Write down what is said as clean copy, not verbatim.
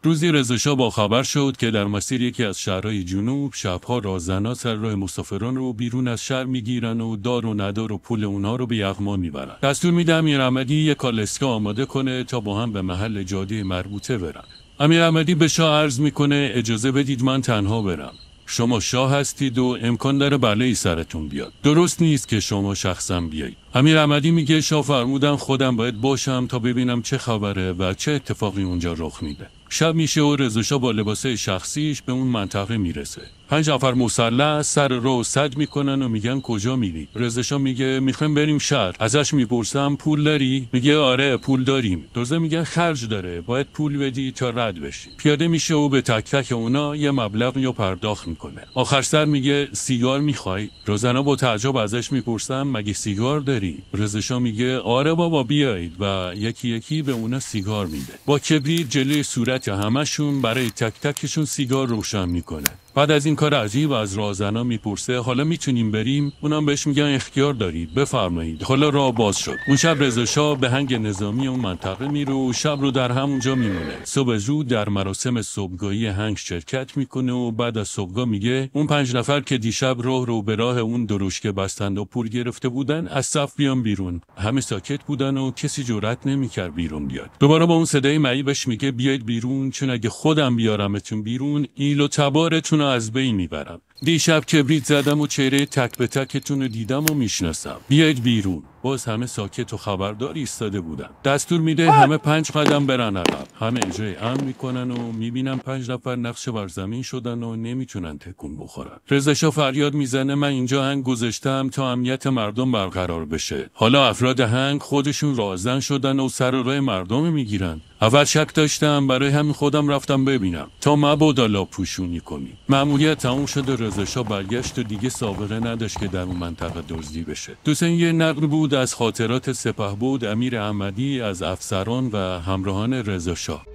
روزی رضاشاه با خبر شد که در مسیر یکی از شهرهای جنوب شبها راهزن‌ها سر راه مسافران رو بیرون از شهر میگیرن و دار و ندار و پول اونها رو به یغما میبرن. دستور میده امیرعمدی یک کالسکه آماده کنه تا با هم به محل جاده مربوطه برن. امیرعمدی به شاه عرض میکنه اجازه بدید من تنها برم. شما شاه هستید و امکان داره بلایی سرتون بیاد. درست نیست که شما شخصا بیایید. امیرعمدی میگه شاه فرمودن خودم باید باشم تا ببینم چه خبره و چه اتفاقی اونجا رخ میده. شب میشه و رضاشاه با لباسه شخصیش به اون منطقه میرسه. 5 نفر مسلح سر راه سد میکنن و میگن کجا میری؟ رضاشاه میگه میخوایم بریم شهر. ازش میپرسم پول داری؟ میگه آره پول داریم. دوزه میگن خرج داره، باید پول بدی تا رد بشی. پیاده میشه و به تک تک اونا یه مبلغی رو پرداخت میکنه. آخر سر میگه سیگار میخوای؟ روزنا با تعجب ازش میپرسن مگه سیگار داری؟ رضاشاه میگه آره بابا بیایید و یکی یکی به اونا سیگار میده. با کبریت جلوی صورت همشون برای تک تکشون سیگار روشن میکنه. بعد از این کار عجیب از راهزنا میپرسه حالا میتونیم بریم؟ اونم بهش میگن اختیار دارید بفرمایید. حالا راه باز شد. اون شب رضاشاه به هنگ نظامی اون منطقه میره و شب رو در همونجا میمونه. صبح زود در مراسم صبحگاهی هنگ شرکت میکنه و بعد از صبحگاه میگه اون 5 نفر که دیشب راه رو به راه اون درشکه بستند و پول گرفته بودن از صف بیان بیرون. همه ساکت بودن و کسی جرئت نمیکرد بیرون بیاد. دوباره با اون صدای معیبش میگه بیاید بیرون چون اگه خودم بیارمتون بیرون ایل و تبارتون از بین میبرم. دیشب کبریت زدم و چهره تک به تکتون رو دیدم و میشناسم. بیاید بیرون. باز همه ساکت و خبردار ایستاده بودن. دستور میده همه 5 قدم برن عقب. همه اجرای امر میکنن و میبینن 5 نفر نقش بر زمین شدن و نمیتونن تکون بخورن. رضاشاه فریاد میزنه من اینجا هنگ گذاشتم تا امنیت مردم برقرار بشه. حالا افراد هنگ خودشون راهزن شدن و سر راه مردم میگیرن. اول شک داشتم برای همین خودم رفتم ببینم تا مبادا لاپوشونی کنی. مأموریت تموم شد و رضاشاه برگشت و دیگه سابقه نداشت که در اون منطقه دزدی بشه. دوستان یه نقل بود از خاطرات سپهبد امیرعمدی از افسران و همراهان رضاشاه.